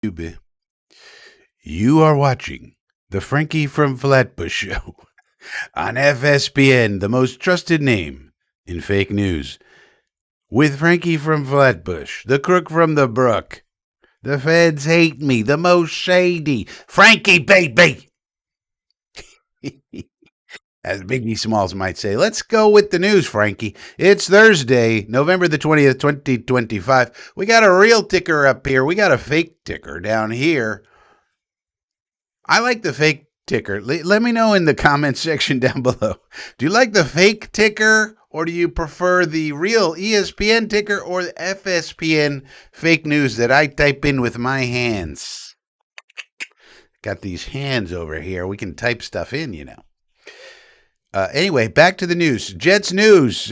YouTube. You are watching the Frankie from Flatbush show on FSPN, the most trusted name in fake news. With Frankie from Flatbush, the crook from the brook. The feds hate me, the most shady. Frankie, baby! As Biggie Smalls might say, let's go with the news, Frankie. It's Thursday, November the 20th, 2025. We got a real ticker up here. We got a fake ticker down here. I like the fake ticker. Let me know in the comments section down below. Do you like the fake ticker or do you prefer the real ESPN ticker or the FSPN fake news that I type in with my hands? Got these hands over here. We can type stuff in, you know. Anyway, back to the news. Jets news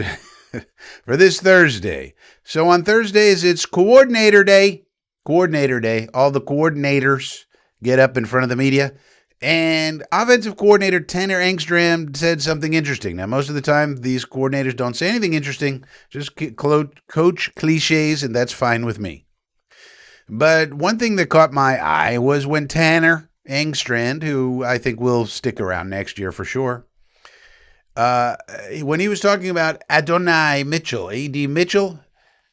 for this Thursday. So on Thursdays, it's Coordinator Day. Coordinator Day. All the coordinators get up in front of the media. And offensive coordinator Tanner Engstrand said something interesting. Now, most of the time, these coordinators don't say anything interesting, just coach cliches, and that's fine with me. But one thing that caught my eye was when Tanner Engstrand, who I think will stick around next year for sure, when he was talking about Adonai Mitchell, A.D. Mitchell,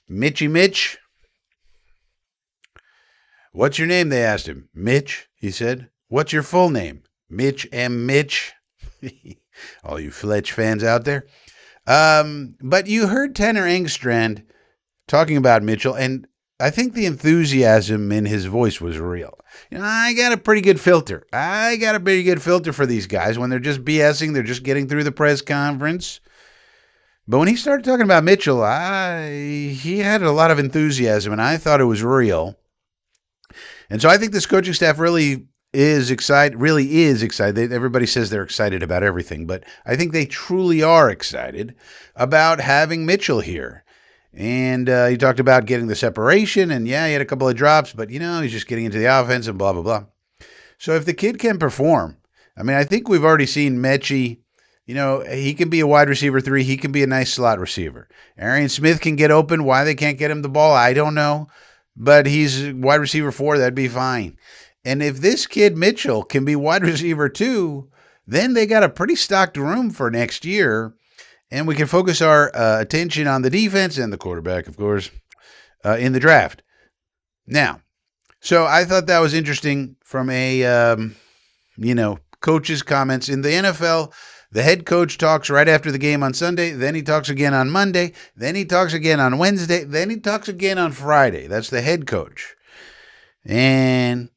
Mitchy Mitch. What's your name? They asked him. Mitch, he said. What's your full name? Mitch M. Mitch. All you Fletch fans out there. But you heard Tanner Engstrand talking about Mitchell, and I think the enthusiasm in his voice was real. You know, I got a pretty good filter. For these guys. When they're just BSing, they're just getting through the press conference. But when he started talking about Mitchell, he had a lot of enthusiasm, and I thought it was real. And so I think this coaching staff really is excited. Everybody says they're excited about everything, but I think they truly are excited about having Mitchell here. And he talked about getting the separation, and yeah, he had a couple of drops, but he's just getting into the offense and blah, blah, blah. So if the kid can perform, I mean, I think we've already seen Mechie. He can be a wide receiver 3. He can be a nice slot receiver. Arian Smith can get open. Why they can't get him the ball, I don't know. But he's wide receiver 4. That'd be fine. And if this kid Mitchell can be wide receiver 2, then they got a pretty stocked room for next year. And we can focus our attention on the defense and the quarterback, of course, in the draft. Now, so I thought that was interesting from a, coach's comments. In the NFL, the head coach talks right after the game on Sunday. Then he talks again on Monday. Then he talks again on Wednesday. Then he talks again on Friday. That's the head coach. And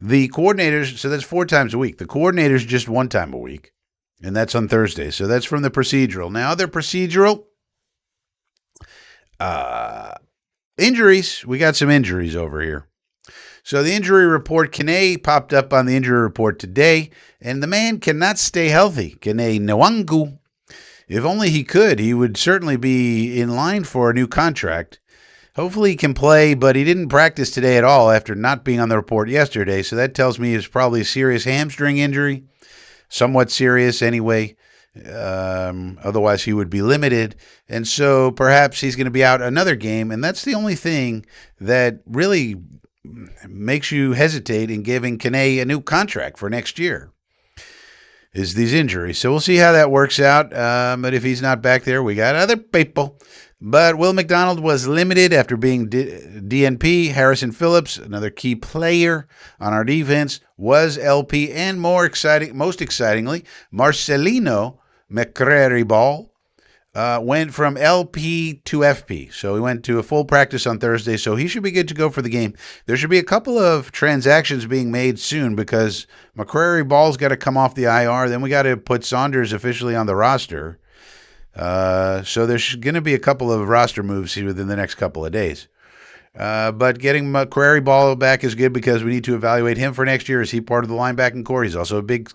the coordinators, so that's 4 times a week. The coordinators just 1 time a week. And that's on Thursday. So that's from the procedural. Now, other procedural injuries. We got some injuries over here. So the injury report, Kene popped up on the injury report today, and the man cannot stay healthy. Kene Nwangu. If only he could, he would certainly be in line for a new contract. Hopefully he can play, but he didn't practice today at all after not being on the report yesterday. So that tells me it's probably a serious hamstring injury. Somewhat serious anyway. Otherwise, he would be limited. And so perhaps he's going to be out another game. And that's the only thing that really makes you hesitate in giving Kene a new contract for next year is these injuries. So we'll see how that works out. But if he's not back there, we got other people. But Will McDonald was limited after being DNP. Harrison Phillips, another key player on our defense, was LP. And most excitingly, Marcelino McCrary-Ball went from LP to FP. So he went to a full practice on Thursday, so he should be good to go for the game. There should be a couple of transactions being made soon because McCrary-Ball's got to come off the IR. Then we got to put Saunders officially on the roster. So there's going to be a couple of roster moves here within the next couple of days. But getting McCrary-Ball back is good because we need to evaluate him for next year. Is he part of the linebacking core? He's also a big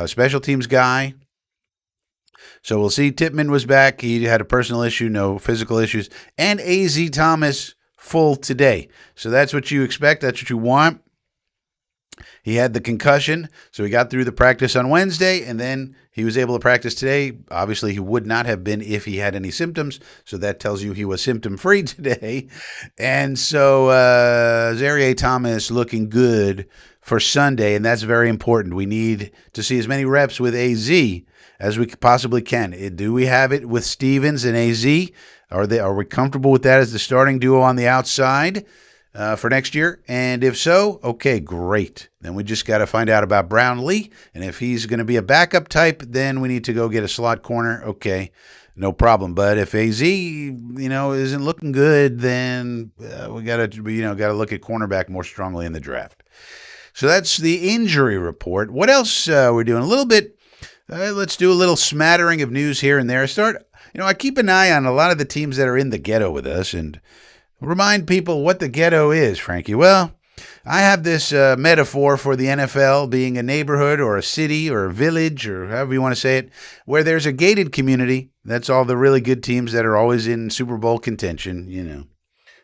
special teams guy. So we'll see. Tippmann was back. He had a personal issue, no physical issues. And A.Z. Thomas full today. So that's what you expect. That's what you want. He had the concussion, so he got through the practice on Wednesday, and then he was able to practice today. Obviously, he would not have been if he had any symptoms, so that tells you he was symptom free today. And so Zaire Thomas looking good for Sunday, and that's very important. We need to see as many reps with AZ as we possibly can. Do we have it with Stevens and AZ? Are we comfortable with that as the starting duo on the outside for next year? And if so, okay, great. Then we just got to find out about Brownlee, and if he's going to be a backup type, then we need to go get a slot corner. Okay, no problem. But if AZ, isn't looking good, then we got to, got to look at cornerback more strongly in the draft. So that's the injury report. What else we're doing? A little bit. Let's do a little smattering of news here and there. I keep an eye on a lot of the teams that are in the ghetto with us and remind people what the ghetto is, Frankie. Well, I have this metaphor for the NFL being a neighborhood or a city or a village or however you want to say it, where there's a gated community. That's all the really good teams that are always in Super Bowl contention,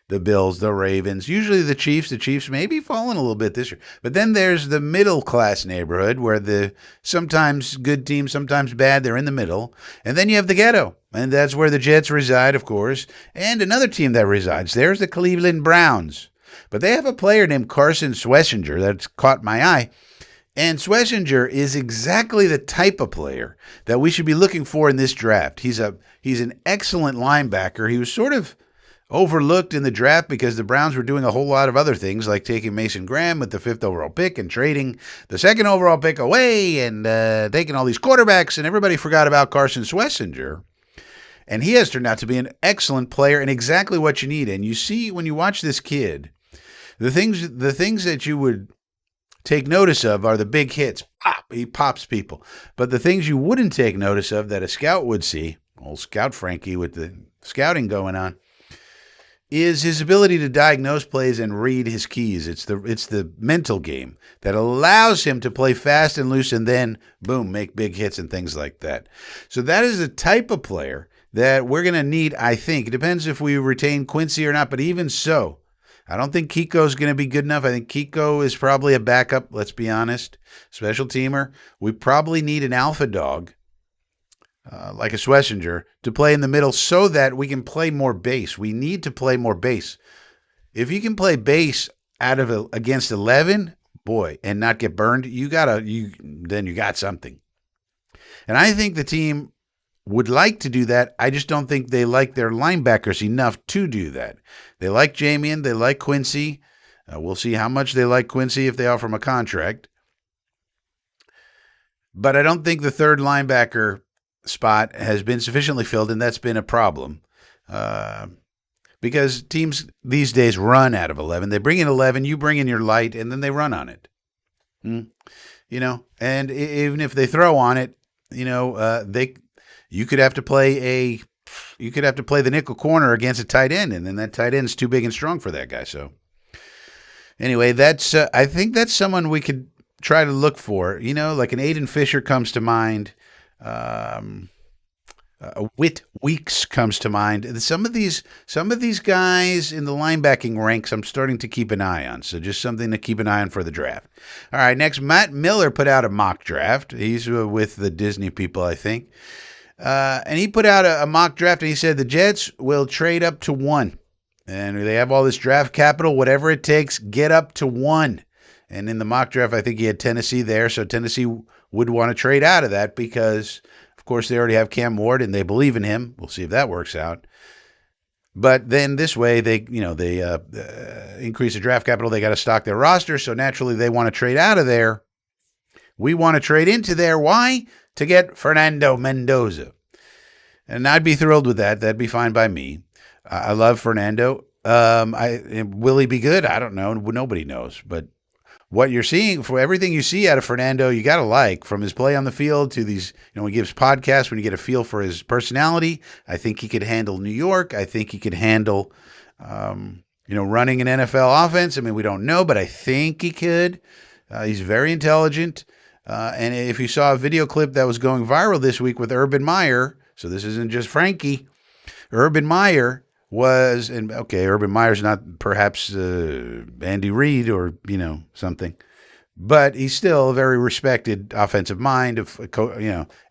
the Bills, the Ravens, usually the Chiefs. The Chiefs may be falling a little bit this year. But then there's the middle class neighborhood where the sometimes good teams, sometimes bad, they're in the middle. And then you have the ghetto. And that's where the Jets reside, of course. And another team that resides there's the Cleveland Browns. But they have a player named Carson Schlesinger that's caught my eye. And Schlesinger is exactly the type of player that we should be looking for in this draft. He's an excellent linebacker. He was sort of overlooked in the draft because the Browns were doing a whole lot of other things, like taking Mason Graham with the 5th overall pick and trading the 2nd overall pick away and taking all these quarterbacks, and everybody forgot about Carson Schlesinger. And he has turned out to be an excellent player and exactly what you need. And you see when you watch this kid, the things that you would take notice of are the big hits. Pop, he pops people. But the things you wouldn't take notice of that a scout would see, old Scout Frankie with the scouting going on, is his ability to diagnose plays and read his keys. It's the mental game that allows him to play fast and loose and then, boom, make big hits and things like that. So that is a type of player that we're going to need, I think. It depends if we retain Quincy or not, but even so, I don't think Kiko's going to be good enough. I think Kiko is probably a backup, let's be honest, special teamer. We probably need an alpha dog like a Schlesinger, to play in the middle so that we can play more base. We need to play more base. If you can play base against 11, boy, and not get burned, then you got something. And I think the team would like to do that. I just don't think they like their linebackers enough to do that. They like Jamian. They like Quincy. We'll see how much they like Quincy if they offer him a contract. But I don't think the third linebacker spot has been sufficiently filled, and that's been a problem because teams these days run out of 11. They bring in 11, you bring in your light, and then they run on it. And even if they throw on it, you could have to play the nickel corner against a tight end, and then that tight end's too big and strong for that guy. So anyway, that's I think that's someone we could try to look for. Like an Aiden Fisher comes to mind. Whit Weeks comes to mind. Some of these guys in the linebacking ranks I'm starting to keep an eye on. So just something to keep an eye on for the draft. All right, next, Matt Miller put out a mock draft. He's with the Disney people, I think. And he put out a mock draft, and he said the Jets will trade up to 1. And they have all this draft capital, whatever it takes, get up to 1. And in the mock draft, I think he had Tennessee there. So Tennessee would want to trade out of that because, of course, they already have Cam Ward and they believe in him. We'll see if that works out. But then this way, they increase the draft capital. They got to stock their roster. So naturally, they want to trade out of there. We want to trade into there. Why? To get Fernando Mendoza. And I'd be thrilled with that. That'd be fine by me. I love Fernando. Will he be good? I don't know. Nobody knows. But what you're seeing, for everything you see out of Fernando, you got to like, from his play on the field to these, when he gives podcasts, when you get a feel for his personality. I think he could handle New York. I think he could handle, running an NFL offense. I mean, we don't know, but I think he could. He's very intelligent. And if you saw a video clip that was going viral this week with Urban Meyer, so this isn't just Frankie, Urban Meyer Urban Meyer's not perhaps Andy Reid or, something, but he's still a very respected offensive mind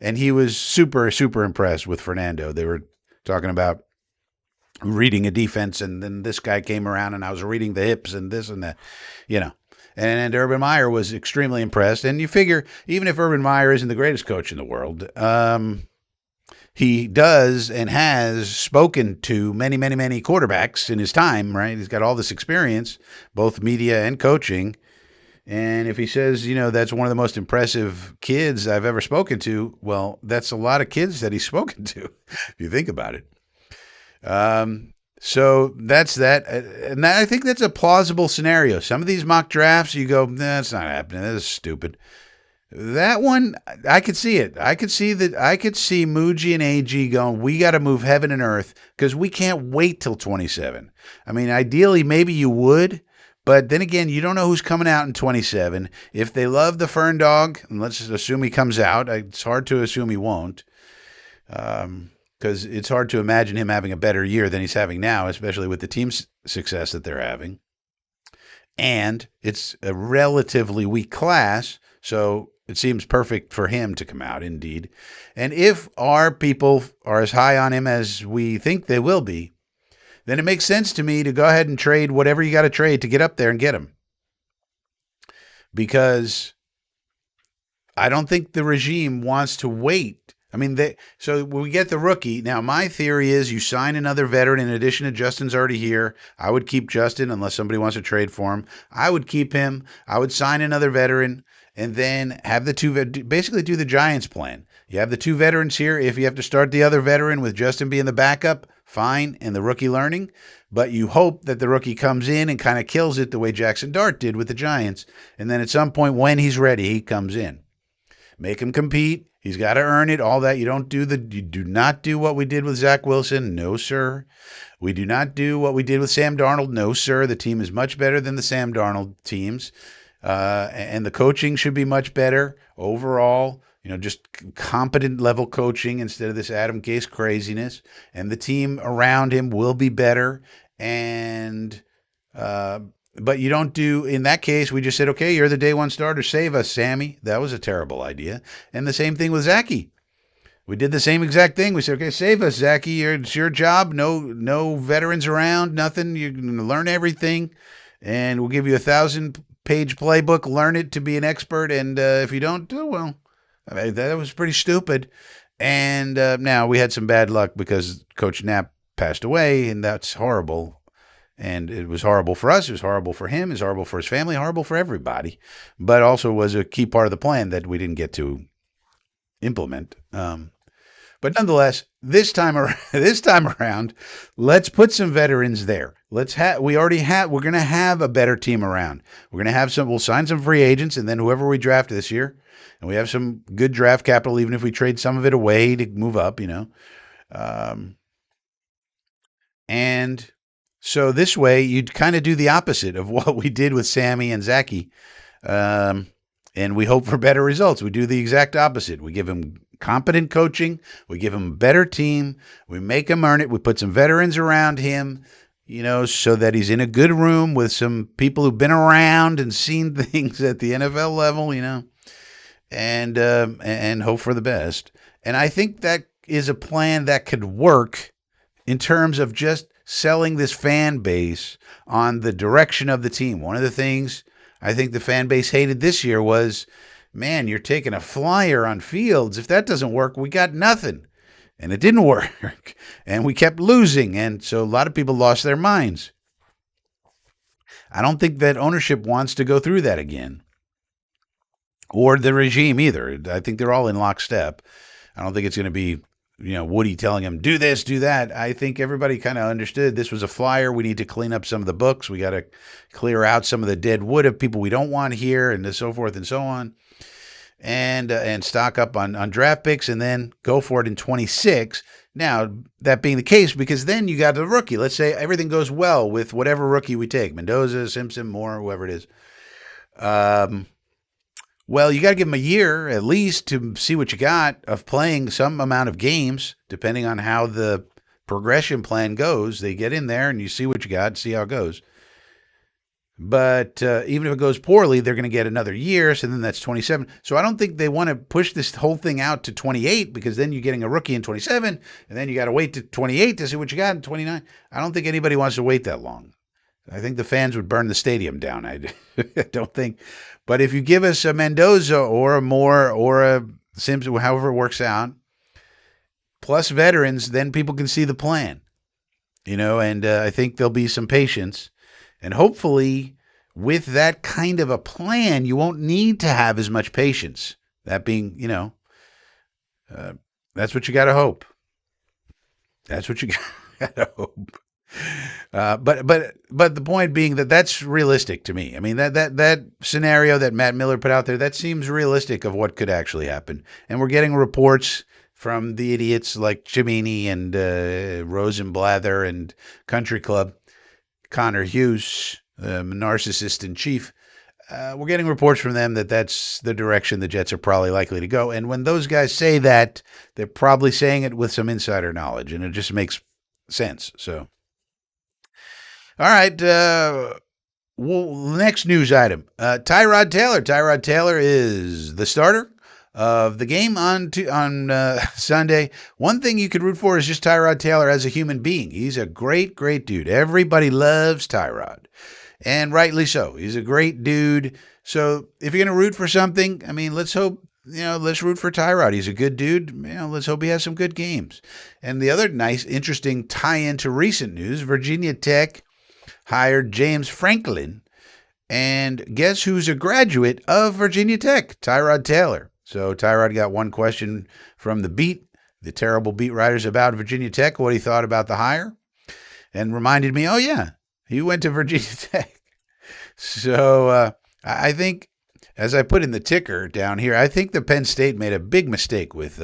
and he was super, super impressed with Fernando. They were talking about reading a defense, and then this guy came around and I was reading the hips and this and that, you know. And Urban Meyer was extremely impressed. And you figure, even if Urban Meyer isn't the greatest coach in the world, he does and has spoken to many, many, many quarterbacks in his time, right? He's got all this experience, both media and coaching. And if he says, that's one of the most impressive kids I've ever spoken to, well, that's a lot of kids that he's spoken to, if you think about it. So that's that. And I think that's a plausible scenario. Some of these mock drafts, you go, that's not happening. That is stupid. That one, I could see it. I could see that. I could see Muji and AG going, we got to move heaven and earth because we can't wait till 27. I mean, ideally, maybe you would, but then again, you don't know who's coming out in 27. If they love the Fern Dog, and let's just assume he comes out, it's hard to assume he won't, because it's hard to imagine him having a better year than he's having now, especially with the team's success that they're having. And it's a relatively weak class, so it seems perfect for him to come out, indeed. And if our people are as high on him as we think they will be, then it makes sense to me to go ahead and trade whatever you got to trade to get up there and get him. Because I don't think the regime wants to wait. I mean, so when we get the rookie, now my theory is you sign another veteran in addition to Justin's already here. I would keep Justin unless somebody wants to trade for him. I would keep him. I would sign another veteran and then have the two, basically do the Giants plan. You have the two veterans here. If you have to start the other veteran with Justin being the backup, fine, and the rookie learning. But you hope that the rookie comes in and kind of kills it the way Jackson Dart did with the Giants. And then at some point when he's ready, he comes in. Make him compete. He's got to earn it. All that. You do not do what we did with Zach Wilson. No, sir. We do not do what we did with Sam Darnold. No, sir. The team is much better than the Sam Darnold teams. And the coaching should be much better overall. Just competent level coaching instead of this Adam Gase craziness. And the team around him will be better. And, but you don't do, in that case, we just said, okay, you're the day one starter. Save us, Sammy. That was a terrible idea. And the same thing with Zachy. We did the same exact thing. We said, okay, save us, Zachy. It's your job. No veterans around, nothing. You're going to learn everything. And we'll give you 1,000-page playbook. Learn it to be an expert. And if you don't do well, I mean, that was pretty stupid. And now we had some bad luck because Coach Knapp passed away, and that's horrible. And it was horrible for us. It was horrible for him. It was horrible for his family. Horrible for everybody. But also was a key part of the plan that we didn't get to implement. But nonetheless, this time around, let's put some veterans there. We're going to have a better team around. We're going to have we'll sign some free agents, and then whoever we draft this year, and we have some good draft capital, even if we trade some of it away to move up, and so this way, you'd kind of do the opposite of what we did with Sammy and Zachy. And we hope for better results. We do the exact opposite. We give him competent coaching. We give him a better team. We make him earn it. We put some veterans around him, so that he's in a good room with some people who've been around and seen things at the NFL level, and hope for the best. And I think that is a plan that could work in terms of just selling this fan base on the direction of the team. One of the things I think the fan base hated this year was, man, you're taking a flyer on Fields. If that doesn't work, we got nothing. And it didn't work. And we kept losing. And so a lot of people lost their minds. I don't think that ownership wants to go through that again. Or the regime either. I think they're all in lockstep. I don't think it's going to be Woody telling him, do this, do that. I think everybody kind of understood this was a flyer. We need to clean up some of the books. We got to clear out some of the dead wood of people we don't want here and so forth and so on. And stock up on draft picks and then go for it in 26. Now, that being the case, because then you got the rookie. Let's say everything goes well with whatever rookie we take, Mendoza, Simpson, Moore, whoever it is. Well, you got to give them a year at least to see what you got of playing some amount of games, depending on how the progression plan goes. They get in there and you see what you got, see how it goes. But even if it goes poorly, they're going to get another year. So then that's 27. So I don't think they want to push this whole thing out to 28 because then you're getting a rookie in 27, and then you got to wait to 28 to see what you got in 29. I don't think anybody wants to wait that long. I think the fans would burn the stadium down. I don't think. But if you give us a Mendoza or a Moore or a Sims, however it works out, plus veterans, then people can see the plan. And I think there'll be some patience. And hopefully, with that kind of a plan, you won't need to have as much patience. That being, that's what you got to hope. That's what you got to hope. But the point being that that's realistic to me. I mean that scenario that Matt Miller put out there, that seems realistic of what could actually happen. And we're getting reports from the idiots like Chimney and Rosenblather and Country Club, Connor Hughes, narcissist in chief. We're getting reports from them that that's the direction the Jets are probably likely to go. And when those guys say that, they're probably saying it with some insider knowledge, and it just makes sense. So. All right. Next news item. Tyrod Taylor. Tyrod Taylor is the starter of the game on Sunday. One thing you could root for is just Tyrod Taylor as a human being. He's a great, great dude. Everybody loves Tyrod, and rightly so. He's a great dude. So if you're going to root for something, I mean, let's hope. Let's root for Tyrod. He's a good dude. Let's hope he has some good games. And the other nice, interesting tie-in to recent news: Virginia Tech hired James Franklin, and guess who's a graduate of Virginia Tech? Tyrod Taylor. So Tyrod got one question from the terrible beat writers about Virginia Tech, what he thought about the hire, and reminded me, oh yeah, he went to Virginia Tech. So I think, as I put in the ticker down here, I think the Penn State made a big mistake with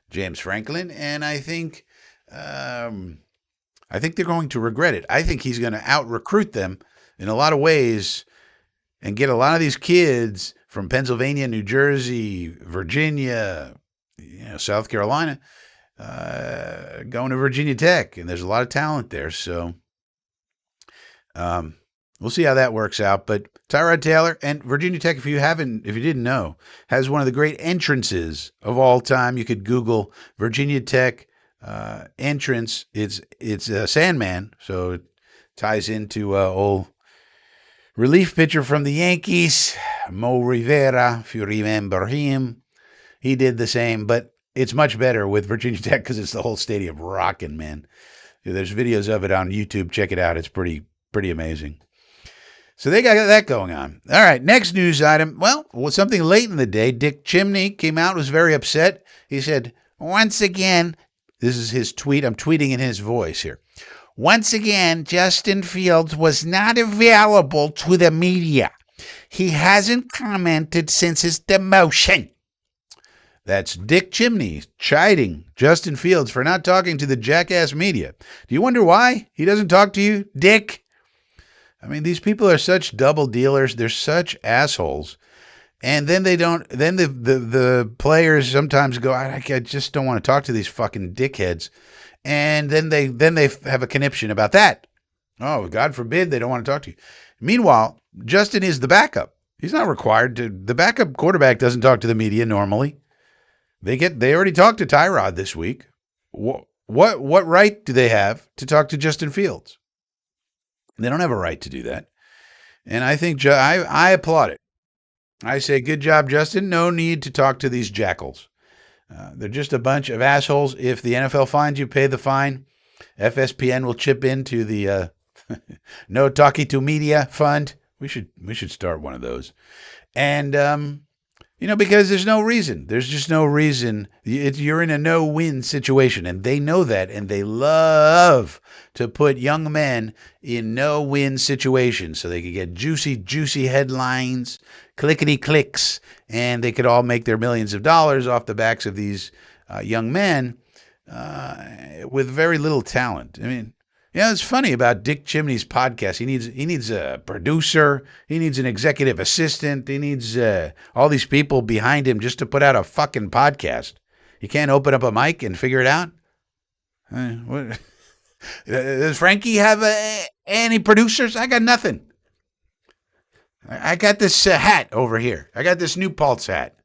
James Franklin, and I think they're going to regret it. I think he's going to out-recruit them in a lot of ways and get a lot of these kids from Pennsylvania, New Jersey, Virginia, South Carolina, going to Virginia Tech. And there's a lot of talent there. So we'll see how that works out. But Tyrod Taylor and Virginia Tech, if you didn't know, has one of the great entrances of all time. You could Google Virginia Tech entrance. It's a Sandman, so it ties into old relief pitcher from the Yankees, Mo Rivera, if you remember him. He did the same, but it's much better with Virginia Tech because it's the whole stadium rocking, man. There's videos of it on YouTube. Check it out. It's pretty amazing. So they got that going on. All right, next news item. Well, something late in the day. Dick Chimney came out, was very upset. He said, once again, this is his tweet. I'm tweeting in his voice here. Once again, Justin Fields was not available to the media. He hasn't commented since his demotion. That's Dick Chimney chiding Justin Fields for not talking to the jackass media. Do you wonder why he doesn't talk to you, Dick? I mean, these people are such double dealers. They're such assholes. And then they don't. Then the players sometimes go, I just don't want to talk to these fucking dickheads. And then they have a conniption about that. Oh, God forbid they don't want to talk to you. Meanwhile, Justin is the backup. He's not required to. The backup quarterback doesn't talk to the media normally. They already talked to Tyrod this week. What right do they have to talk to Justin Fields? They don't have a right to do that. And I think I applaud it. I say, good job, Justin. No need to talk to these jackals. They're just a bunch of assholes. If the NFL finds you, pay the fine. FSPN will chip into the No Talkie to Media Fund. We should start one of those. And because there's no reason. There's just no reason. You're in a no-win situation, and they know that, and they love to put young men in no-win situations so they could get juicy, juicy headlines, clickety-clicks, and they could all make their millions of dollars off the backs of these young men with very little talent. I mean, it's funny about Dick Chimney's podcast. He needs a producer. He needs an executive assistant. He needs all these people behind him just to put out a fucking podcast. He can't open up a mic and figure it out. Does Frankie have any producers? I got nothing. I got this hat over here. I got this New Paltz hat.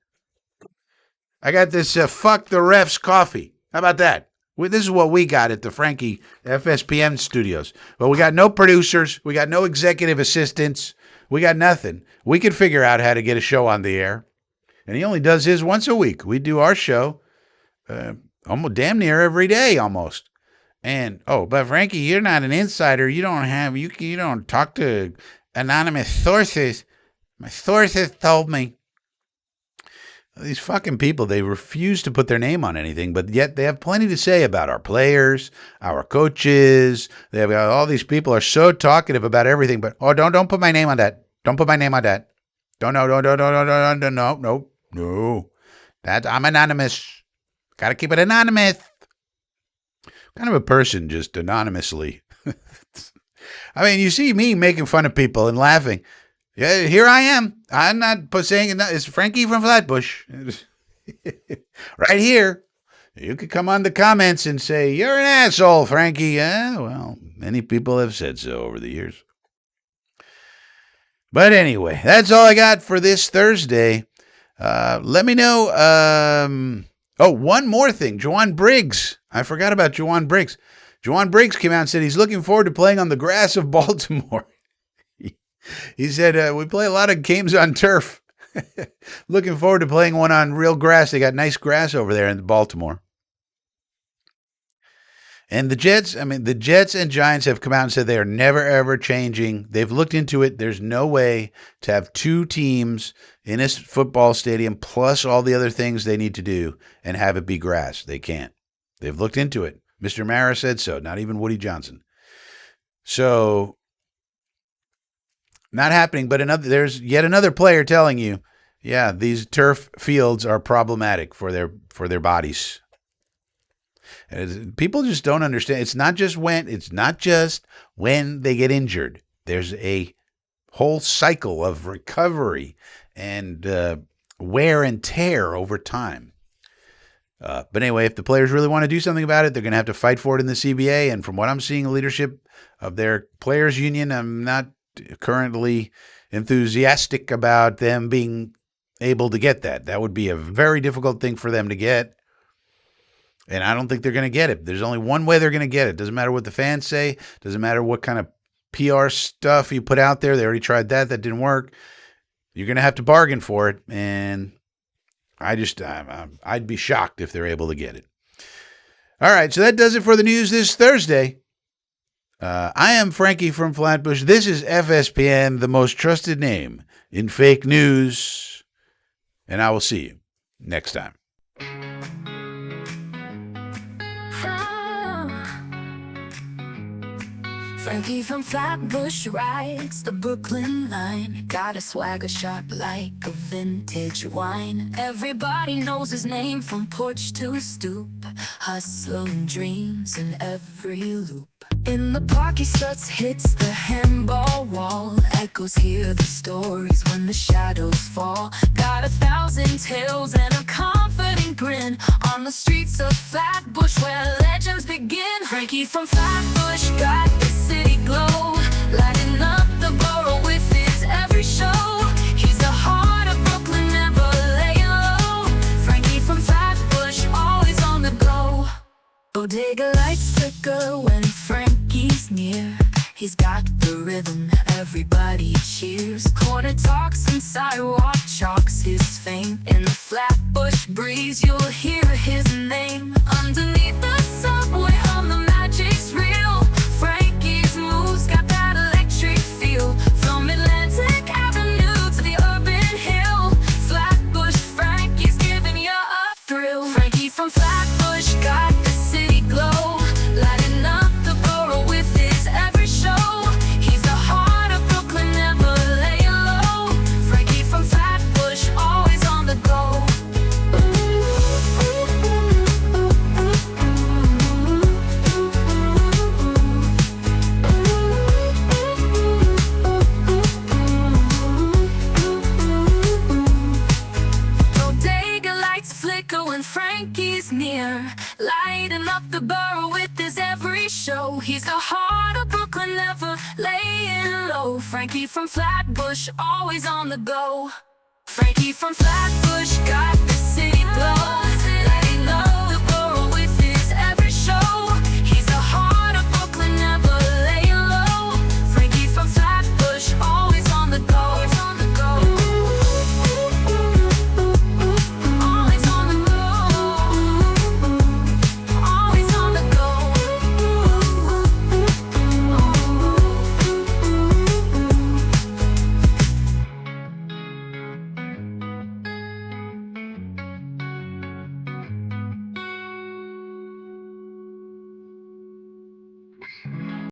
I got this fuck the refs coffee. How about that? This is what we got at the Frankie FSPM studios. But we got no producers. We got no executive assistants. We got nothing. We could figure out how to get a show on the air. And he only does his once a week. We do our show almost damn near every day almost. And, but Frankie, you're not an insider. You don't talk to anonymous sources. My sources told me. These fucking people, they refuse to put their name on anything, but yet they have plenty to say about our players, our coaches. They have all these people are so talkative about everything, but don't put my name on that. Don't put my name on that. No. I'm anonymous. Got to keep it anonymous. Kind of a person just anonymously. I mean, you see me making fun of people and laughing. Yeah, here I am. I'm not saying it's Frankie from Flatbush. Right here. You could come on the comments and say, you're an asshole, Frankie. Yeah, well, many people have said so over the years. But anyway, that's all I got for this Thursday. Let me know. One more thing. Juwan Briggs. I forgot about Juwan Briggs. Juwan Briggs came out and said he's looking forward to playing on the grass of Baltimore. He said, we play a lot of games on turf. Looking forward to playing one on real grass. They got nice grass over there in Baltimore. And the Jets and Giants have come out and said they are never, ever changing. They've looked into it. There's no way to have two teams in a football stadium plus all the other things they need to do and have it be grass. They can't. They've looked into it. Mr. Mara said so, not even Woody Johnson. So, not happening, but there's yet another player telling you, yeah, these turf fields are problematic for their bodies. People just don't understand. It's not just when they get injured. There's a whole cycle of recovery and wear and tear over time. But anyway, if the players really want to do something about it, they're going to have to fight for it in the CBA. And from what I'm seeing, the leadership of their players union, I'm not currently enthusiastic about them being able to get that. That would be a very difficult thing for them to get. And I don't think they're going to get it. There's only one way they're going to get it. Doesn't matter what the fans say. Doesn't matter what kind of PR stuff you put out there. They already tried that. That didn't work. You're going to have to bargain for it. And I'd be shocked if they're able to get it. All right. So that does it for the news this Thursday. I am Frankie from Flatbush. This is FSPN, the most trusted name in fake news. And I will see you next time. Frankie from Flatbush rides the Brooklyn line. Got a swagger sharp like a vintage wine. Everybody knows his name from porch to stoop. Hustling dreams in every loop. In the park he struts, hits the handball wall. Echoes hear the stories when the shadows fall. Got 1,000 tales and a confident grin. On the streets of Flatbush where legends begin. Frankie from Flatbush got the city glow, lighting up the borough with his every show. He's the heart of Brooklyn, never laying low. Frankie from Flatbush, always on the go. Bodega lights flicker when Frankie's near. He's got the rhythm, everybody cheers. Corner talks and sidewalk chalks his fame. In the Flatbush breeze you'll hear his name. Underneath the subway on the magic's real. Frankie's moves got that electric feel. From Atlantic Avenue to the urban hill. Flatbush Frankie's giving you a thrill. Frankie from Flatbush got the city glow, lighting up the borough with his every show. He's the heart of Brooklyn, never laying low. Frankie from Flatbush, always on the go. Bodega lights flicker when Frankie's always near, lighting up the borough with his every show. He's the heart of Brooklyn, never laying low. Frankie from Flatbush, always on the go. Frankie from Flatbush got the city glow.